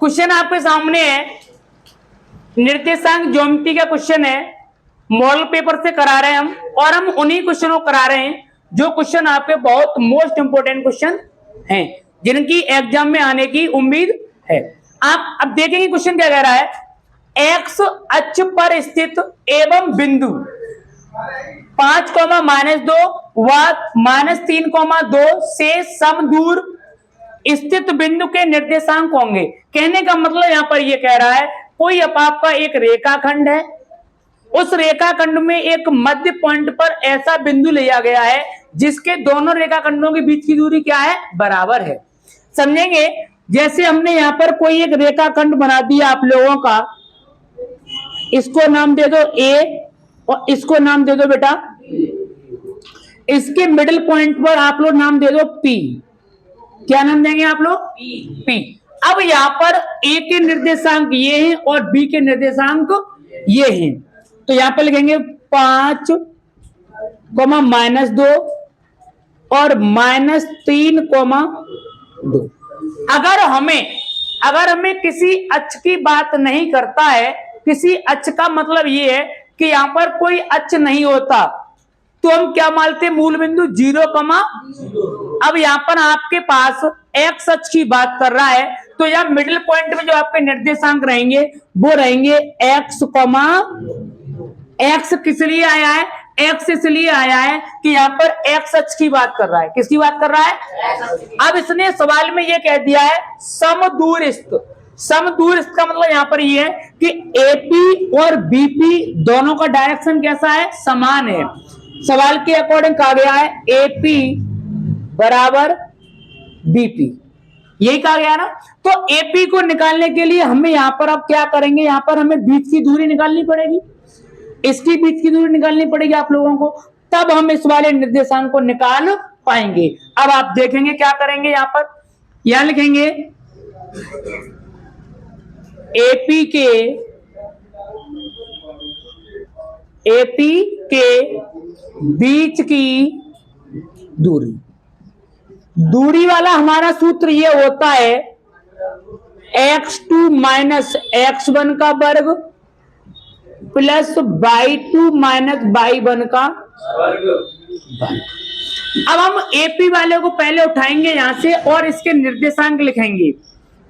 Question आपके सामने है, निर्देशांक ज्योमेट्री का क्वेश्चन है, मॉडल पेपर से करा रहे हैं हम, और हम उन्हीं क्वेश्चनों को करा रहे हैं जो क्वेश्चन आपके बहुत मोस्ट इंपोर्टेंट क्वेश्चन हैं, जिनकी एग्जाम में आने की उम्मीद है। आप अब देखेंगे क्वेश्चन क्या कह रहा है, एक्स अक्ष पर स्थित एवं बिंदु 5, -2 व -3, से समदूर स्थित बिंदु के निर्देशांक होंगे। कहने का मतलब यहां पर यह कह रहा है, कोई आपका एक रेखाखंड है, उस रेखाखंड में एक मध्य पॉइंट पर ऐसा बिंदु लिया गया है जिसके दोनों रेखाखंडों के बीच की दूरी क्या है, बराबर है। समझेंगे, जैसे हमने यहां पर कोई एक रेखाखंड बना दिया आप लोगों का, इसको नाम दे दो ए और इसको नाम दे दो बेटा, इसके मिडिल पॉइंट पर आप लोग नाम दे दो पी। क्या नाम देंगे आप लोग, पी। अब यहां पर ए के निर्देशांक ये हैं और बी के निर्देशांक ये हैं, तो यहां पर लिखेंगे 5, -2 और -3, 2। अगर हमें किसी अक्ष की बात नहीं करता है, किसी अक्ष का मतलब ये है कि यहां पर कोई अक्ष नहीं होता, तो हम क्या मानते, मूल बिंदु 0, अब यहां पर आपके पास एक्स अक्ष की बात कर रहा है, तो यहां मिडिल पॉइंट में जो आपके निर्देशांक रहेंगे वो रहेंगे एक्स, एक्स किस लिए आया है, एक्स इसलिए आया है कि यहां पर एक्स अक्ष की बात कर रहा है। किसकी बात कर रहा है, अब इसने सवाल में यह कह दिया है समदूरस्थ। समदूरस्थ का मतलब यहां पर यह है कि एपी और बीपी दोनों का डायरेक्शन कैसा है, समान है। सवाल के अकॉर्डिंग कहा गया है एपी बराबर बीपी, यही कहा गया ना। तो एपी को निकालने के लिए हमें यहां पर अब क्या करेंगे, यहां पर हमें बीच की दूरी निकालनी पड़ेगी, इसकी बीच की दूरी निकालनी पड़ेगी आप लोगों को, तब हम इस वाले निर्देशांक को निकाल पाएंगे। अब आप देखेंगे क्या करेंगे, यहां पर यहां लिखेंगे एपी के बीच की दूरी वाला हमारा सूत्र ये होता है x2 - x1 का वर्ग प्लस y2 - y1 का वर्ग। अब हम एपी वाले को पहले उठाएंगे यहां से और इसके निर्देशांक लिखेंगे।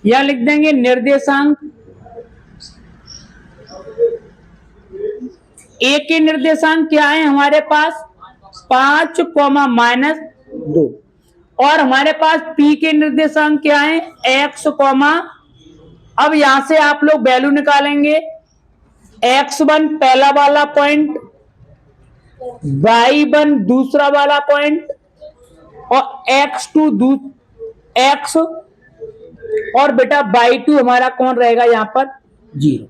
यहां लिख देंगे निर्देशांक, ए के निर्देशांक क्या है हमारे पास 5, -2, और हमारे पास पी के निर्देशांक क्या है x, अब यहां से आप लोग वैल्यू निकालेंगे, x1 पहला वाला पॉइंट, y1 दूसरा वाला पॉइंट, और x2 x, और बेटा y2 हमारा कौन रहेगा यहां पर 0।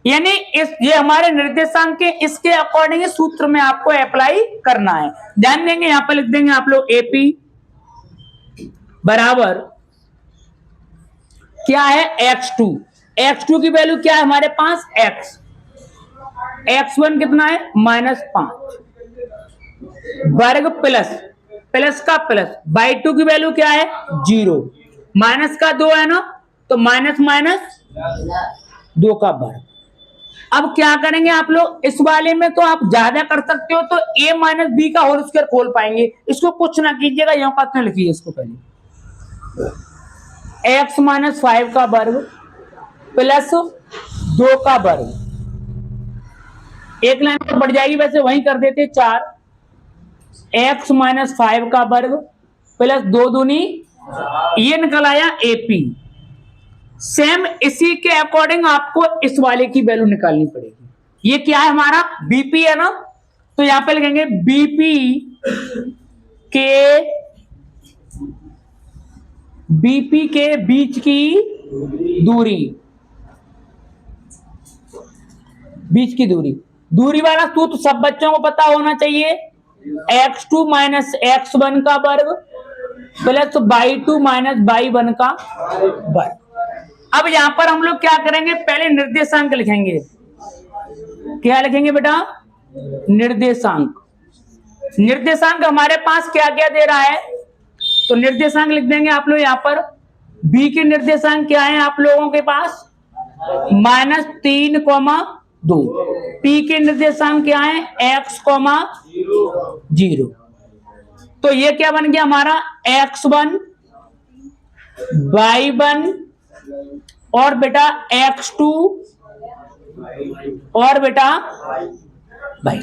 यानी ये हमारे निर्देशांक के इसके अकॉर्डिंग सूत्र में आपको अप्लाई करना है। ध्यान देंगे, यहां पर लिख देंगे आप लोग एपी बराबर क्या है x2, x2 की वैल्यू क्या है हमारे पास x, x1 कितना है -5 वर्ग प्लस का प्लस, y2 की वैल्यू क्या है 0, माइनस का 2 है ना, तो -2 का वर्ग। अब क्या करेंगे आप लोग इस वाले में, तो आप ज्यादा कर सकते हो तो a - b का होल स्क्वायर खोल पाएंगे। इसको कुछ ना कीजिएगा, यहां पर लिखिए इसको पहले, x - 5 का वर्ग प्लस 2 का वर्ग, एक लाइन पर बढ़ जाएगी, वैसे वहीं कर देते 4, x - 5 का वर्ग प्लस 2 दूनी, ये निकल आया एपी। सेम इसी के अकॉर्डिंग आपको इस वाले की वैल्यू निकालनी पड़ेगी। ये क्या है हमारा बीपी है ना, तो यहां पे लिखेंगे बीपी के बीच की दूरी वाला सूत्र सब बच्चों को पता होना चाहिए, x2 - x1 का वर्ग प्लस y2 - y1 का वर्ग। अब यहां पर हम लोग क्या करेंगे, पहले निर्देशांक लिखेंगे। क्या लिखेंगे बेटा, निर्देशांक हमारे पास क्या क्या दे रहा है, तो निर्देशांक लिख देंगे आप लोग यहां पर बी के निर्देशांक क्या है आप लोगों के पास? -3,2। पी के निर्देशांक क्या है? x,0। तो ये क्या बन गया हमारा? x1 y1 और बेटा x2 और बेटा y2।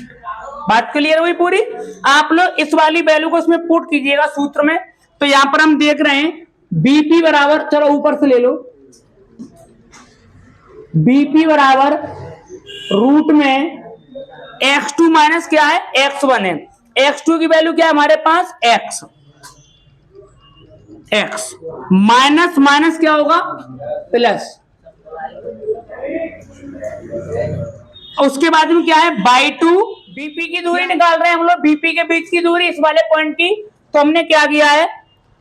बात क्लियर हुई पूरी? आप लोग इस वाली वैल्यू को इसमें पुट कीजिएगा सूत्र में। तो यहां पर हम देख रहे हैं बीपी बराबर, चलो ऊपर से ले लो, बीपी बराबर रूट में x2 माइनस क्या है? x1 है। x2 की वैल्यू क्या है हमारे पास? x माइनस माइनस क्या होगा? प्लस। उसके बाद में क्या है? बाई 2। बीपी की दूरी निकाल रहे हैं हम लोग, बीपी के बीच की दूरी इस वाले पॉइंट की। तो हमने क्या किया है?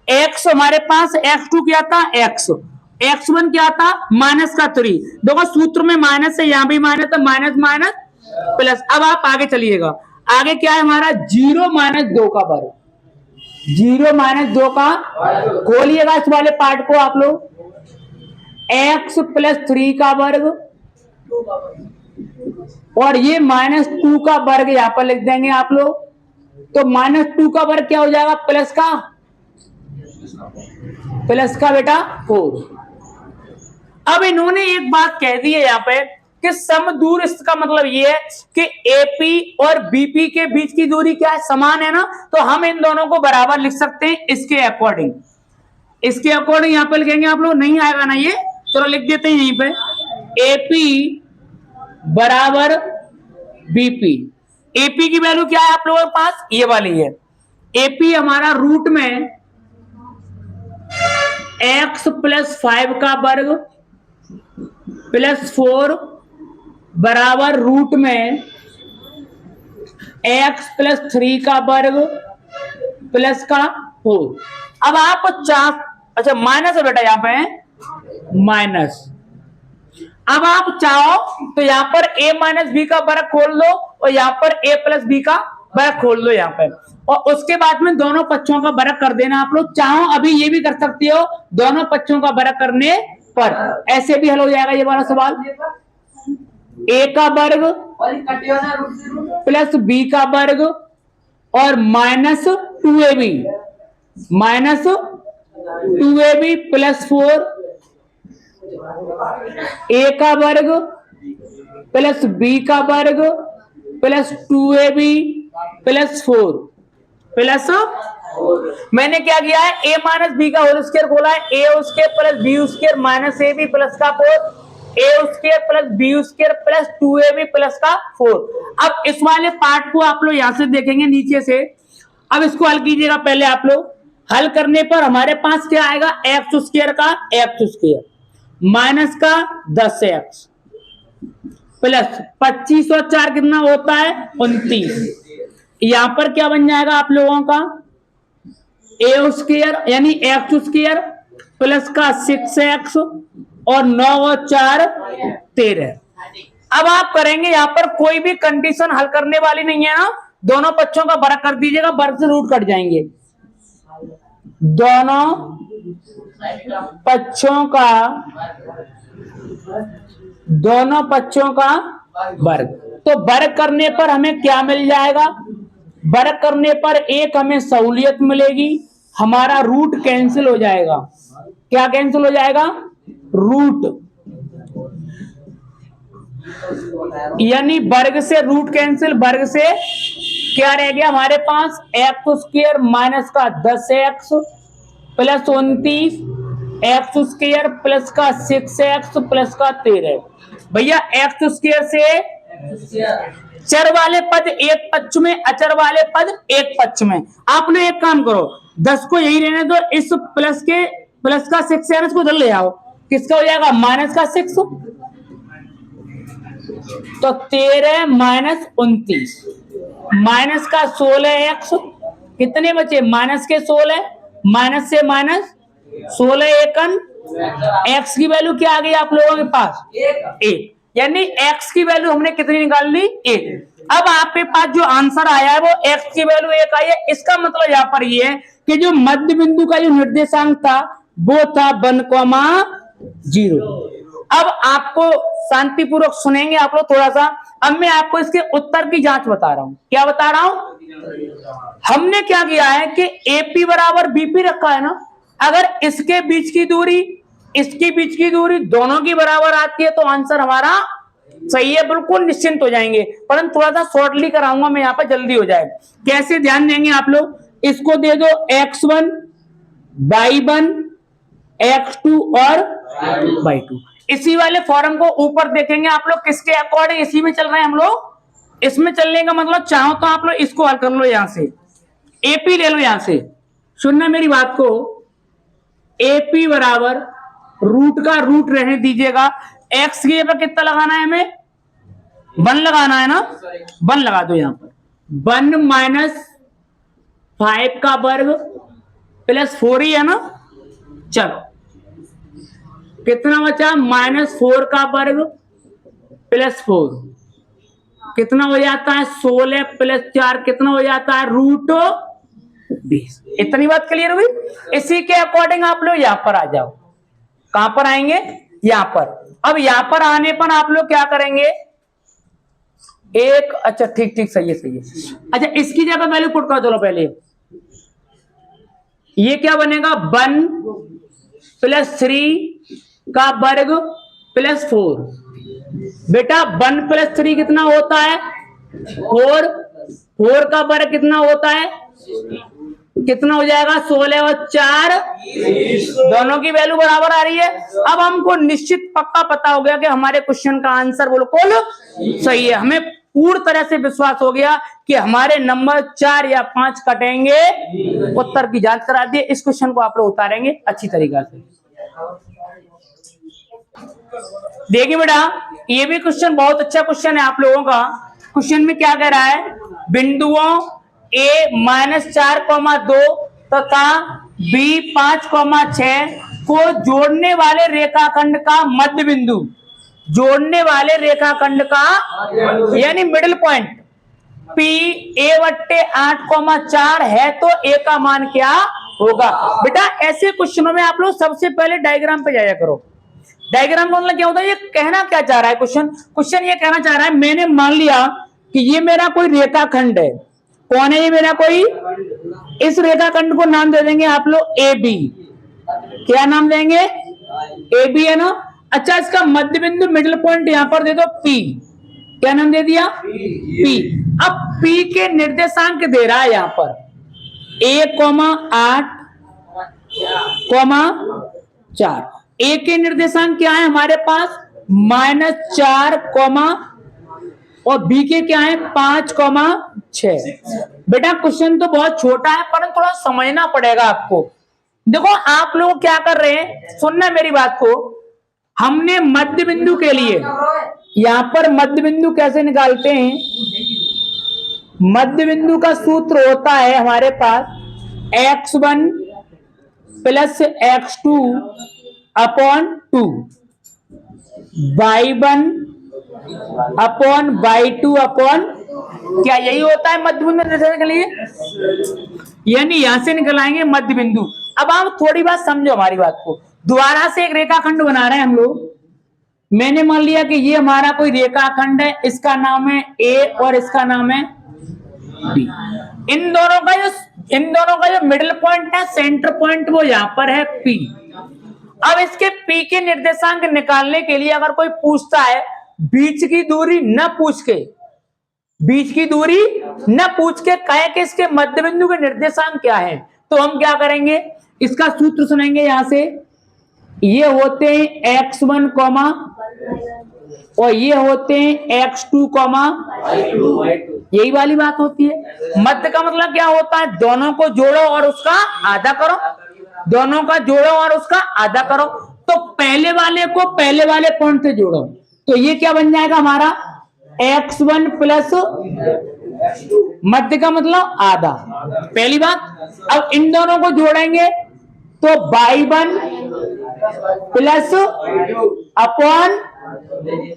x हमारे पास x2 क्या था? x1 क्या था? -3। देखो सूत्र में माइनस है, यहां भी माइनस है, माइनस माइनस प्लस। अब आप आगे चलिएगा, आगे क्या है हमारा? 0-2 का वर्ग, 0-2 का। खोलिएगा इस वाले पार्ट को आप लोग, x + 3 का वर्ग और ये -2 का वर्ग यहां पर लिख देंगे आप लोग। तो -2 का वर्ग क्या हो जाएगा? प्लस का बेटा 4। अब इन्होंने एक बात कह दी है यहाँ पे कि समदूर, इसका मतलब ये है कि एपी और बीपी के बीच की दूरी क्या है? समान है ना। तो हम इन दोनों को बराबर लिख सकते हैं इसके अकॉर्डिंग। इसके अकॉर्डिंग यहां पर लिखेंगे आप लोग, नहीं आएगा ना ये, चलो लिख देते हैं यहीं पे, एपी बराबर बीपी। एपी की वैल्यू क्या है आप लोगों के पास? ये वाली है। एपी हमारा रूट में x + 5 का वर्ग +4 बराबर रूट में x + 3 का वर्ग प्लस का 4। अब आप अच्छा माइनस है बेटा, यहां पे माइनस। अब आप चाहो तो यहां पर a - b का वर्ग खोल दो और यहां पर a + b का वर्ग खोल दो यहां पर, और उसके बाद में दोनों पक्षों का वर्ग कर देना आप लोग। चाहो अभी ये भी कर सकते हो, दोनों पक्षों का वर्ग करने पर ऐसे भी हल हो जाएगा ये वाला सवाल। a का वर्ग प्लस b का वर्ग और -2ab +4, a का वर्ग प्लस b का वर्ग प्लस 2ab +4 प्लस। मैंने क्या किया है? a - b का होल स्क्वायर खोला है, a² + b² minus ab plus का 4, a² + b² plus 2ab plus का 4। अब इस वाले पार्ट को आप लोग यहां से देखेंगे नीचे से। अब इसको हल कीजिएगा पहले आप लोग। हल करने पर हमारे पास क्या आएगा? x² का x² माइनस का 10x प्लस 25 और 4 कितना होता है? 29। यहां पर क्या बन जाएगा आप लोगों का? a² यानी x² प्लस का 6x और 9 और 4 13। अब आप करेंगे यहां पर कोई भी कंडीशन हल करने वाली नहीं है ना, दोनों पक्षों का वर्ग कर दीजिएगा, वर्ग से रूट कट जाएंगे। दोनों पक्षों का वर्ग। तो वर्ग करने पर हमें क्या मिल जाएगा? वर्ग करने पर एक हमें सहूलियत मिलेगी, हमारा रूट कैंसिल हो जाएगा। क्या कैंसिल हो जाएगा? रूट, यानी वर्ग से रूट कैंसिल, वर्ग से क्या रह गया हमारे पास? x² माइनस का 10x प्लस 29, x² प्लस का 6x प्लस का 13। भैया x² से चर वाले पद एक पक्ष में, अचर वाले पद एक पक्ष में। आप लोग एक काम करो, 10 को यही रहने दो, इस प्लस का 6 को उधर ले आओ, किसका हो जाएगा? माइनस का 6, तो 13 माइनस 29 माइनस का 16x, कितने बचे? माइनस के 16, माइनस से माइनस 16 एकन, x की वैल्यू क्या आ गई आप लोगों के पास? 1। यानी x की वैल्यू हमने कितनी निकाल ली? 1। अब आपके पास जो आंसर आया है वो x की वैल्यू 1 आई है। इसका मतलब यहाँ पर ये है कि जो मध्य बिंदु का जो निर्देशांक था वो था 1,0। अब आपको शांतिपूर्वक सुनेंगे आप लोग थोड़ा सा। अब मैं आपको इसके उत्तर की जांच बता रहा हूं। क्या बता रहा हूं? हमने क्या किया है कि एपी बराबर बीपी रखा है ना। अगर इसके बीच की दूरी, इसके बीच की दूरी दोनों की बराबर आती है तो आंसर हमारा सही है, बिल्कुल निश्चिंत हो जाएंगे। परंतु थोड़ा सा शॉर्टली कराऊंगा मैं यहाँ पर, जल्दी हो जाए। कैसे ध्यान देंगे आप लोग? इसको दे दो x1 y1 x2 और y2। इसी वाले फॉर्म को ऊपर देखेंगे आप लोग, किसके अकॉर्डिंग इसी में चल रहे हैं हम लोग। इसमें चलने का मतलब चाहो तो आप लोग इसको हल कर लो, यहां से एपी ले लो। यहां से सुनना मेरी बात को, एपी बराबर रूट का रूट रहने दीजिएगा। एक्स की जगह कितना लगाना है हमें? 1 लगाना है ना। 1 लगा दो यहां पर। 1 - 5 का वर्ग प्लस 4 ही है ना। चलो कितना बचा? -4 का वर्ग प्लस 4 कितना हो जाता है? 16 प्लस 4 कितना हो जाता है? √20। इतनी बात क्लियर हुई? इसी के अकॉर्डिंग आप लोग यहां पर आ जाओ। कहां पर आएंगे? यहां पर। अब यहां पर आने पर आप लोग क्या करेंगे? एक, अच्छा ठीक ठीक, सही है सही है। अच्छा इसकी जगह वैल्यू पुट कर दो पहले। ये क्या बनेगा? 1 + 3 का वर्ग प्लस 4। बेटा 1 + 3 कितना होता है? 4। 4 का वर्ग कितना होता है? कितना हो जाएगा? 16 और 4 दोनों की वैल्यू बराबर आ रही है। अब हमको निश्चित पक्का पता हो गया कि हमारे क्वेश्चन का आंसर बिल्कुल सही है। हमें पूर्ण तरह से विश्वास हो गया कि हमारे नंबर 4 या 5 कटेंगे। उत्तर की जांच करा दिए। इस क्वेश्चन को आप लोग उतारेंगे अच्छी तरीका से। देखिए बेटा, ये भी क्वेश्चन बहुत अच्छा क्वेश्चन है आप लोगों का। क्वेश्चन में क्या कह रहा है? बिंदुओं a -4,2 तथा b 5,6 को जोड़ने वाले रेखाखंड का मध्य बिंदु, जोड़ने वाले रेखाखंड का यानी मिडिल पॉइंट P a/8,4 है तो a का मान क्या होगा? बेटा ऐसे क्वेश्चनों में आप लोग सबसे पहले डायग्राम पे जाया करो। डायग्राम का मतलब क्या होता है? ये कहना क्या चाह रहा है क्वेश्चन ये कहना चाह रहा है, मैंने मान लिया कि ये मेरा कोई रेखाखंड है। कौन है ये मेरा? कोई। इस रेखाखंड को नाम दे देंगे आप लोग ए बी। क्या नाम देंगे? ए बी है ना। अच्छा इसका मध्य बिंदु मिडिल पॉइंट यहां पर दे दो पी। क्या नाम दे दिया? पी। अब पी के निर्देशांक दे रहा है यहां पर 1,8,4। ए के निर्देशांक क्या है हमारे पास? -4, और बी के क्या है? 5,6। बेटा क्वेश्चन तो बहुत छोटा है परंतु थोड़ा समझना पड़ेगा आपको। देखो आप लोग क्या कर रहे हैं, सुनना मेरी बात को। हमने मध्य बिंदु के लिए यहां पर मध्य बिंदु कैसे निकालते हैं? मध्य बिंदु का सूत्र होता है हमारे पास x1 + x2 / 2 y1 / y2 क्या यही होता है मध्य बिंदु निर्धारण के लिए? यानी यहां से निकल आएंगे मध्य बिंदु। अब आप थोड़ी बात समझो हमारी बात को। दोबारा से एक रेखाखंड बना रहे हैं हम लोग। मैंने मान लिया कि ये हमारा कोई रेखाखंड है, इसका नाम है ए और इसका नाम है बी। इन दोनों का जो मिडिल पॉइंट है, सेंटर पॉइंट, वो यहां पर है पी। अब इसके पी के निर्देशांक निकालने के लिए अगर कोई पूछता है बीच की दूरी न पूछ के, कहे कि इसके मध्य बिंदु के निर्देशांक क्या है, तो हम क्या करेंगे? इसका सूत्र सुनेंगे यहां से। ये होते हैं x1, और ये होते हैं x2, यही वाली बात होती है। मध्य का मतलब क्या होता है? दोनों को जोड़ो और उसका आधा करो। दोनों का जोड़ो और उसका आधा करो। तो पहले वाले को पहले वाले पॉइंट से जोड़ो, तो ये क्या बन जाएगा हमारा? x1 + मध्य का मतलब आधा, पहली बात। अब इन दोनों को जोड़ेंगे तो y1 +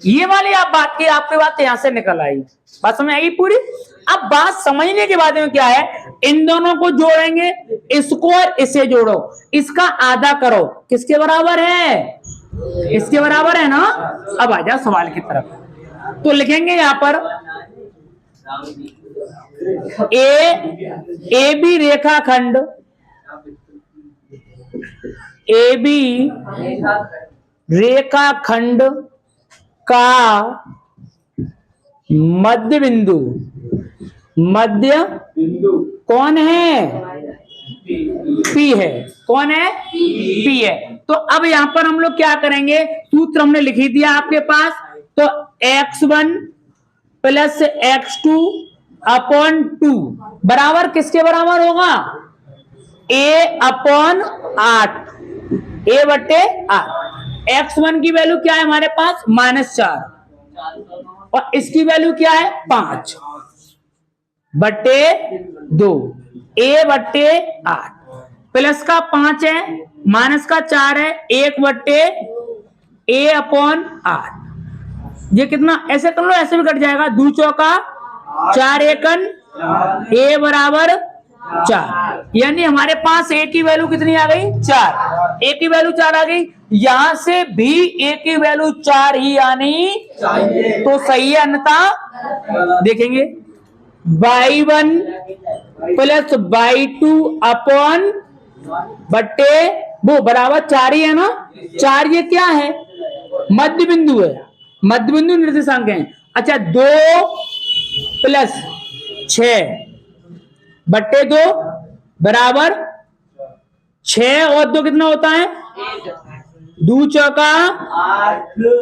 ये वाली आप बात की, आपकी बात यहां से निकल आई, बात समझ आएगी पूरी। अब बात समझने के बाद में क्या है, इन दोनों को जोड़ेंगे, इसको और इसे जोड़ो, इसका आधा करो, किसके बराबर है, इसके बराबर है ना। अब आ जाओ सवाल की तरफ, तो लिखेंगे यहां पर ए बी रेखाखंड, ए बी रेखाखंड का मध्य बिंदु, मध्य कौन है, पी है, कौन है, पी है। तो अब यहां पर हम लोग क्या करेंगे, सूत्र हमने लिख ही दिया आपके पास, तो x1 प्लस x2 अपॉन 2 बराबर किसके बराबर होगा, a अपॉन 8, a बट्टे 8। x1 की वैल्यू क्या है हमारे पास, -4, और इसकी वैल्यू क्या है 5 बट्टे 2, a बट्टे 8, प्लस का 5 है, माइनस का 4 है, 1 बट्टे a अपॉन 8। ये कितना, ऐसे कर लो, ऐसे भी कट जाएगा, 2 चौका 4 एकन, a बराबर 4, यानी हमारे पास a की वैल्यू कितनी आ गई, 4, a की वैल्यू 4 आ गई। यहां से भी a की वैल्यू 4 ही आनी चाहिए, तो सही है, अन्यथा देखेंगे y1 प्लस y2 अपॉन बट्टे वो बराबर 4 ही है ना, 4 ये क्या है, मध्य बिंदु है, मध्य बिंदु निर्देशांक है। अच्छा 2 प्लस 6 बट्टे 2 बराबर 6 और 2 कितना होता है, 2 चौका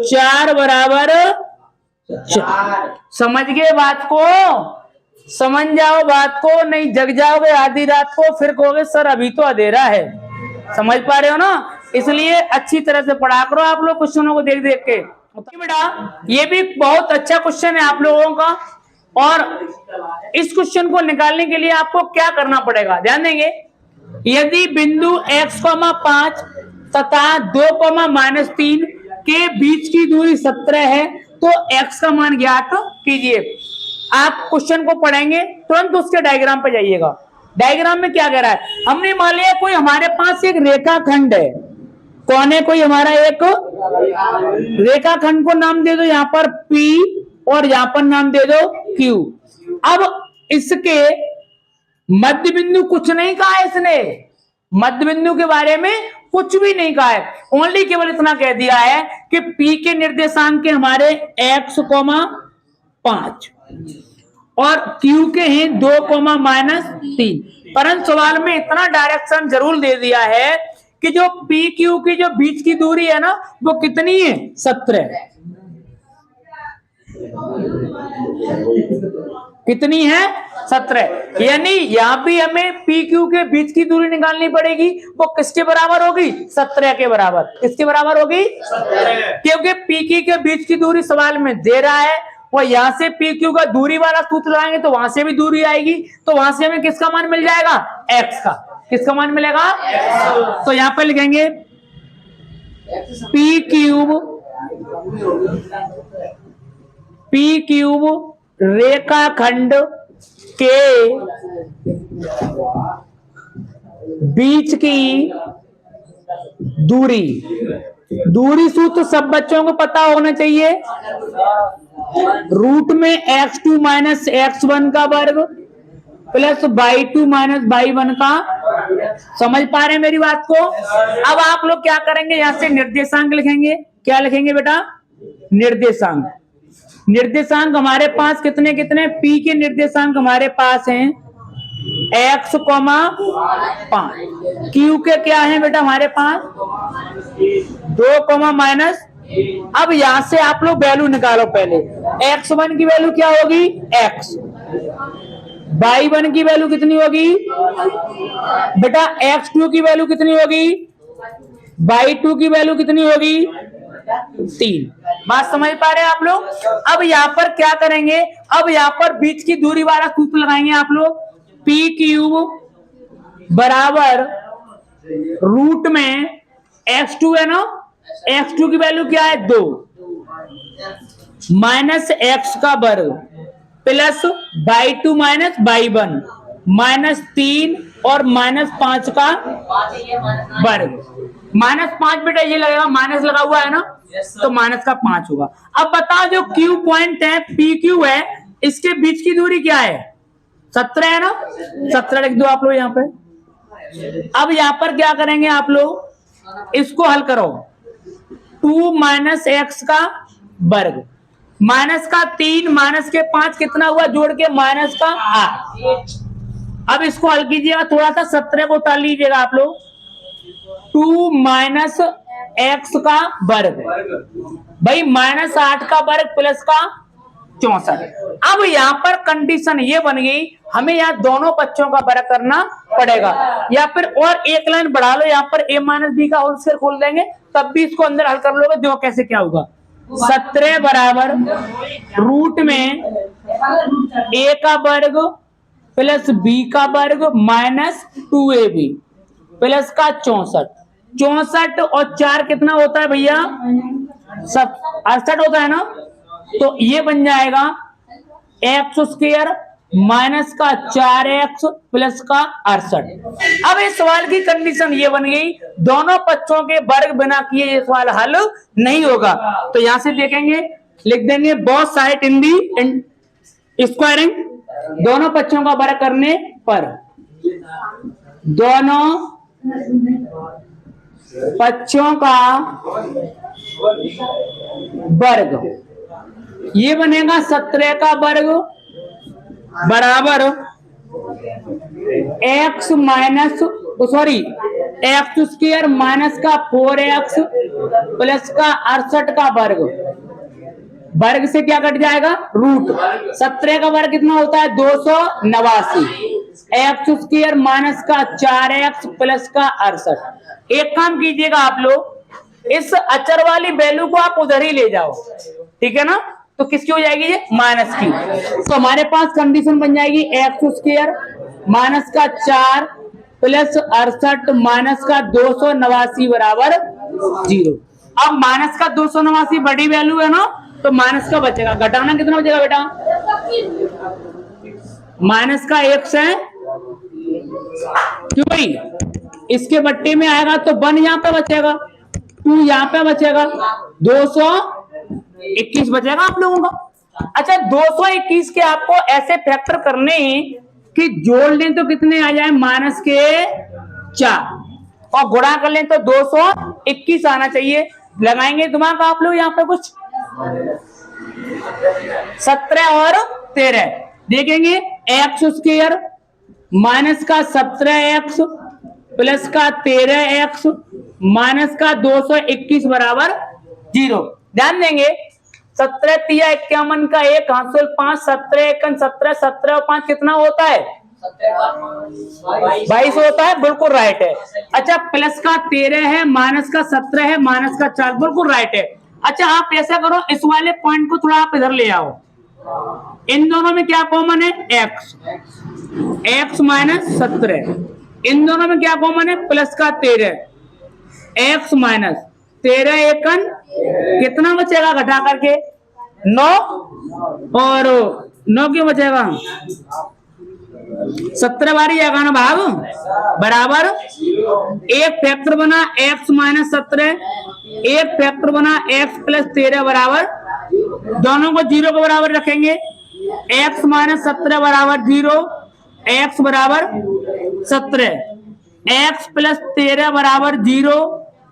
4 बराबर 4। समझ गए बात को, समझ जाओ बात को, नहीं जग जाओगे आधी रात को, फिर कहोगे सर अभी तो अंधेरा है। समझ पा रहे हो ना, इसलिए अच्छी तरह से पढ़ा करो आप लोग क्वेश्चनों को देख देख के। बेटा ये भी बहुत अच्छा क्वेश्चन है आप लोगों का, और इस क्वेश्चन को निकालने के लिए आपको क्या करना पड़ेगा, ध्यान देंगे। यदि बिंदु x, 5 तथा 2, के बीच की दूरी 17 है, तो x का मान ज्ञात कीजिए। आप क्वेश्चन को पढ़ेंगे, तुरंत उसके डायग्राम पे जाइएगा। डायग्राम में क्या कह रहा है, हमने मान लिया कोई हमारे पास एक रेखाखंड है, कौन है, कोई हमारा एक रेखाखंड को नाम दे दो यहाँ पर P, और यहां पर नाम दे दो Q। अब इसके मध्य बिंदु कुछ नहीं कहा है इसने, मध्य बिंदु के बारे में कुछ भी नहीं कहा है, ओनली केवल इतना कह दिया है कि P के निर्देशांक के हमारे x, 5 और Q के हैं 2, परंतु सवाल में इतना डायरेक्शन जरूर दे दिया है कि जो PQ की जो बीच की दूरी है ना, वो कितनी है, 17। कितनी है, 17। यानी यहां भी हमें PQ के बीच की दूरी निकालनी पड़ेगी, वो किसके बराबर होगी, 17 के बराबर। किसके बराबर होगी, 17, क्योंकि PQ के बीच की दूरी सवाल में दे रहा है, और यहां से PQ का दूरी वाला सूत्र लगाएंगे तो वहां से भी दूरी आएगी, तो वहां से हमें किसका मान मिल जाएगा, x का। किसका मान मिलेगा, तो यहां पर लिखेंगे P क्यूब रेखाखंड के बीच की दूरी, दूरी सूत्र सब बच्चों को पता होना चाहिए, रूट में x2 माइनस x1 का वर्ग प्लस y2 माइनस y1 का। समझ पा रहे हैं मेरी बात को। अब आप लोग क्या करेंगे, यहां से निर्देशांक लिखेंगे। क्या लिखेंगे बेटा, निर्देशांक। निर्देशांक हमारे पास कितने कितने, P के निर्देशांक हमारे पास हैं x, 5, Q के क्या है बेटा हमारे पास 2, माइनस। अब यहां से आप लोग वैल्यू निकालो पहले, x1 की वैल्यू क्या होगी, x, y1 की वैल्यू कितनी होगी बेटा, x2 की वैल्यू कितनी होगी, y2 की वैल्यू कितनी होगी, 3। बात समझ पा रहे हैं आप लोग। अब यहाँ पर क्या करेंगे, अब यहाँ पर बीच की दूरी वाला सूत्र लगाएंगे आप लोग, P क्यूब बराबर रूट में x2 है ना, x2 की वैल्यू क्या है 2, माइनस एक्स का वर्ग plus y2 minus y1 minus 3 और माइनस 5 का वर्ग। माइनस 5 बेटा ये लगेगा, माइनस लगा हुआ है ना, तो माइनस का 5 होगा। अब बताओ जो क्यू पॉइंट है, पी क्यू है, इसके बीच की दूरी क्या है? 17 है ना, 17 लिख दो आप लोग यहाँ पे। अब यहां पर क्या करेंगे आप लोग, इसको हल करो। 2 माइनस एक्स का वर्ग माइनस का 3 माइनस के 5 कितना हुआ जोड़ के? माइनस का 8। अब इसको हल कीजिएगा, थोड़ा सा 17 को उतार लीजिएगा आप लोग। 2 माइनस एक्स का वर्ग भाई माइनस 8 का वर्ग प्लस का 64। अब यहाँ पर कंडीशन ये बन गई, हमें यहाँ दोनों पक्षों का वर्ग करना पड़ेगा, या फिर और एक लाइन बढ़ा लो, यहाँ पर a माइनस बी का होल स्क्वायर खोल देंगे, तब भी इसको अंदर हल कर लोगे। देखो कैसे क्या होगा। 17 बराबर रूट में a का वर्ग प्लस b का वर्ग माइनस 2ab प्लस का 64। 64 और 4 कितना होता है भैया? 68 होता है ना, तो ये बन जाएगा एक्स स्क्वायर माइनस का 4x प्लस का 68। अब इस सवाल की कंडीशन ये बन गई, दोनों पक्षों के वर्ग बिना किए ये सवाल हल नहीं होगा। तो यहां से देखेंगे, लिख देंगे बोथ साइड इन दी स्क्वायरिंग, दोनों पक्षों का वर्ग करने पर दोनों पक्षों का वर्ग, ये बनेगा 17 का वर्ग बराबर x minus x square minus का 4x प्लस का 68 का वर्ग। वर्ग से क्या कट जाएगा? रूट। 17 का वर्ग कितना होता है? 289। एक्स स्क्वायर माइनस का 4x प्लस का 68। एक काम कीजिएगा आप लोग, इस अचर वाली वैल्यू को आप उधर ही ले जाओ, ठीक है ना, तो किसकी हो जाएगी ये? माइनस की। तो हमारे पास कंडीशन बन जाएगी एक्स स्क्वायर माइनस का 4 प्लस 68 माइनस का 289 बराबर 0। अब माइनस का 289 बड़ी वैल्यू है ना, तो माइनस का बचेगा, घटाना कितना बचेगा बेटा? माइनस का 1 है, क्यों भाई? इसके बट्टे में आएगा तो 1 यहाँ पे बचेगा, 2 यहाँ पे बचेगा, 221 बचेगा आप लोगों का। अच्छा 221 के आपको ऐसे फैक्टर करने कि जोड़ लें तो कितने आ जाए? माइनस के 4, और गुणा कर लें तो 221 आना चाहिए। लगाएंगे दिमाग आप लोग यहाँ पे कुछ। 17 और 13 देखेंगे, एक्स स्क्वायर माइनस का 17x प्लस का 13x माइनस का 221 बराबर 0। ध्यान देंगे, 17 तिया 51 का 1 हासिल 5, 17 1 17, 17 और 5 कितना होता है? 22 होता है, बिल्कुल राइट है। अच्छा प्लस का 13 है, माइनस का 17 है, माइनस का 4, बिल्कुल राइट है। अच्छा आप ऐसा करो, इस वाले पॉइंट को थोड़ा आप इधर ले आओ, इन दोनों में क्या कॉमन है? x माइनस 17, इन दोनों में क्या कॉमन है? प्लस का 13, x माइनस 13 एकन कितना बचेगा घटा करके? 9, और 9 क्यों बचेगा? 17 बारी जाएगा ना भाग, बराबर एक फैक्टर बना x माइनस 17, एक फैक्टर बना x प्लस 13 बराबर, दोनों को 0 के बराबर रखेंगे। x माइनस 17 बराबर 0, x बराबर 17, x प्लस 13 बराबर 0,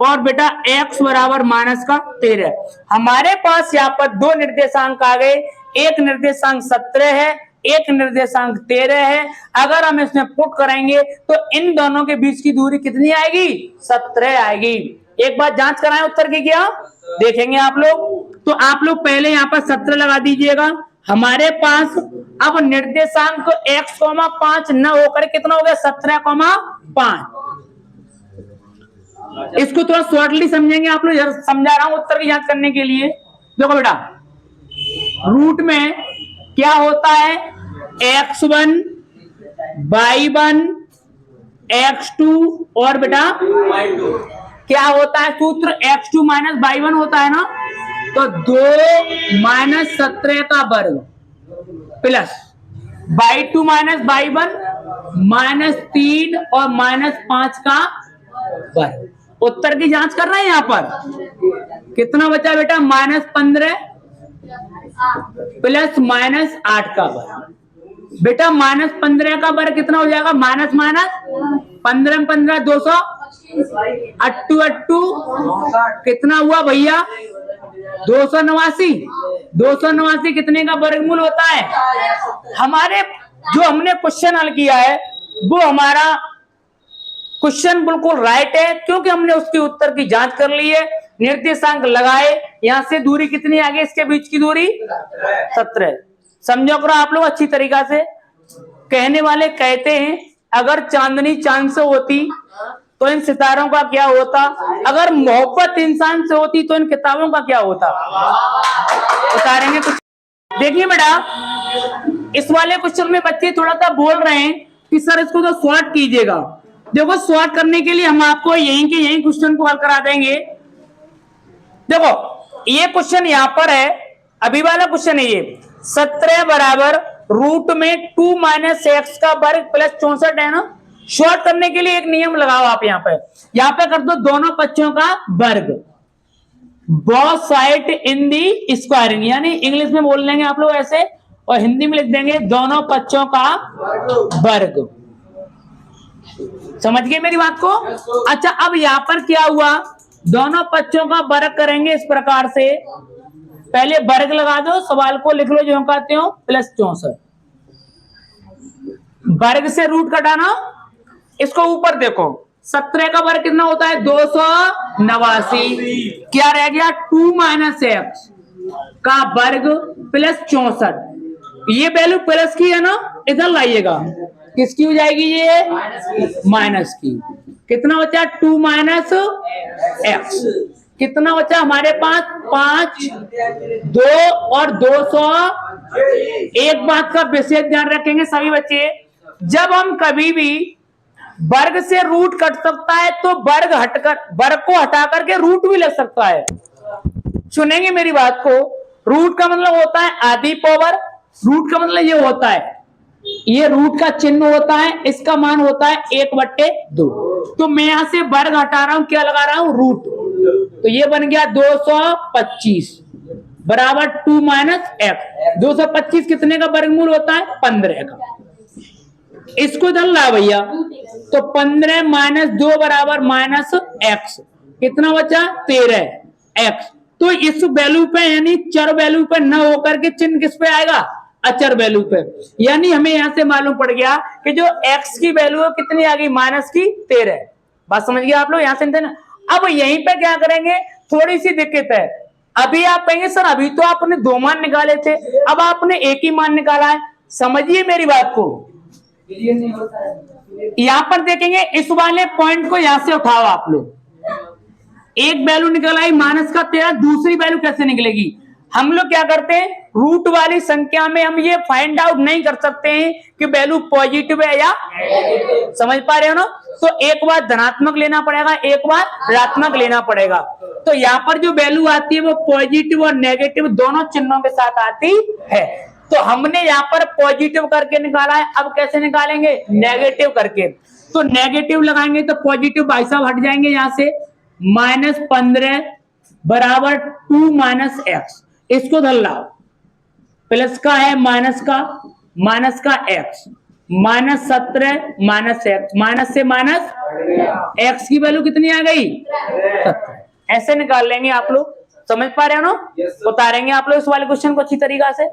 और बेटा x बराबर माइनस का 13। हमारे पास यहाँ पर दो निर्देशांक आ गए, एक निर्देशांक 17 है, एक निर्देशांक 13 है। अगर हम इसमें पुट करेंगे तो इन दोनों के बीच की दूरी कितनी आएगी? 17 आएगी। एक बार जांच कराएं उत्तर की क्या देखेंगे आप लोग। तो आप लोग पहले यहाँ पर 17 लगा दीजिएगा। हमारे पास अब निर्देशांक x, 5 न होकर कितना हो गया? 17,5। इसको थोड़ा शॉर्टली समझेंगे आप लोग, समझा रहा हूं उत्तर की जांच करने के लिए। देखो बेटा, रूट में क्या होता है? x1 y1 x2 और बेटा क्या होता है? सूत्र x2 माइनस y1 होता है ना, तो 2 माइनस 17 का वर्ग plus y2 minus y1 minus 3 और माइनस 5 का वर्ग। उत्तर की जांच कर रहे हैं यहां पर। कितना बचा बेटा? माइनस 15 प्लस माइनस 8 का वर्ग। बेटा माइनस 15 का वर्ग कितना हो जाएगा? माइनस माइनस 15 15 200 अट्टू अट्टू कितना हुआ भैया? 289। 289 कितने का वर्गमूल होता है? हमारे जो हमने क्वेश्चन हल किया है वो हमारा क्वेश्चन बिल्कुल राइट है, क्योंकि हमने उसके उत्तर की जांच कर ली है, निर्देशांक लगाए। यहां से दूरी कितनी आ गई? इसके बीच की दूरी 17। समझो करो आप लोग अच्छी तरीका से। कहने वाले कहते हैं अगर चांदनी चांद से होती तो इन सितारों का क्या होता, अगर मोहब्बत इंसान से होती तो इन किताबों का क्या होता। उतारेंगे कुछ। देखिए बेटा, इस वाले क्वेश्चन में बच्चे थोड़ा सा बोल रहे हैं कि सर इसको तो सॉर्ट कीजिएगा। देखो सॉर्ट करने के लिए हम आपको यहीं के यहीं क्वेश्चन को हल करा देंगे। देखो ये क्वेश्चन यहां पर है, अभी वाला क्वेश्चन है ये। 17 बराबर रूट में 2 माइनस एक्स का वर्ग प्लस 64 है ना। शॉर्ट करने के लिए एक नियम लगाओ आप यहां पे कर दो दोनों पक्षों का वर्ग, बोथ साइड इन दी स्क्वायरिंग, यानी इंग्लिश में बोल लेंगे आप लोग ऐसे, और हिंदी में लिख देंगे दोनों पक्षों का वर्ग। समझ गए मेरी बात को? अच्छा अब यहां पर क्या हुआ? दोनों पक्षों का वर्ग करेंगे इस प्रकार से। पहले वर्ग लगा दो, सवाल को लिख लो जो हम कहते हो प्लस 64। वर्ग से रूट घटाना, इसको ऊपर देखो 17 का वर्ग कितना होता है? 289। क्या रह गया? 2 माइनस एक्स का वर्ग प्लस 64। ये वैल्यू प्लस की है ना, इधर लाइएगा, किसकी हो जाएगी? ये माइनस की। कितना बचा? 2 माइनस एक्स। कितना बचा हमारे पास? 5 2 और 200। एक बात का विशेष ध्यान रखेंगे सभी बच्चे, जब हम कभी भी वर्ग से रूट कट सकता है तो वर्ग को हटा करके रूट भी लग सकता है। सुनेंगे मेरी बात को। रूट का मतलब होता है आधी पावर। रूट का मतलब ये होता है, ये रूट का चिन्ह होता है, इसका मान होता है 1/2। तो मैं यहां से वर्ग हटा रहा हूं, क्या लगा रहा हूं? रूट। तो ये बन गया 225 बराबर 2 माइनस एक्स। 225 कितने का वर्गमूल होता है? 15 का। इसको इधर ला भैया, तो 15 माइनस 2 बराबर माइनस एक्स। कितना बचा? 13 एक्स। तो इस वैल्यू पे यानी चर वैल्यू पे न होकर के चिन्ह किस पे आएगा? अचर वैल्यू पे। यानी हमें यहां से मालूम पड़ गया कि जो एक्स की वैल्यू है कितनी आ गई? माइनस की 13। बात समझ गए आप लोग? यहां से अब यहीं पे क्या करेंगे? थोड़ी सी दिक्कत है। अभी आप कहेंगे सर अभी तो आपने 2 मान निकाले थे, अब आपने एक ही मान निकाला है। समझिए मेरी बात को। यहां पर देखेंगे इस वाले पॉइंट को यहां से उठाओ आप लोग। एक वैल्यू निकल आई माइनस का 13, दूसरी वैल्यू कैसे निकलेगी? हम लोग क्या करते हैं, रूट वाली संख्या में हम ये फाइंड आउट नहीं कर सकते हैं कि वैल्यू पॉजिटिव है या समझ पा रहे हो ना। तो एक बार धनात्मक लेना पड़ेगा, एक बार ऋणात्मक लेना पड़ेगा। तो यहाँ पर जो वैल्यू आती है वो पॉजिटिव और नेगेटिव दोनों चिन्हों के साथ आती है। तो हमने यहाँ पर पॉजिटिव करके निकाला है, अब कैसे निकालेंगे? नेगेटिव करके। तो नेगेटिव लगाएंगे तो पॉजिटिव भाई साहब हट जाएंगे यहां से। -15 बराबर 2 माइनस एक्स। इसको धर लाओ, प्लस का है माइनस का एक्स, -17 माइनस एक्स, माइनस से माइनस एक्स की वैल्यू कितनी आ गई? 17। ऐसे निकाल लेंगे आप लोग। समझ पा रहे हो ना? उतारेंगे आप लोग इस वाले क्वेश्चन को अच्छी तरीका से।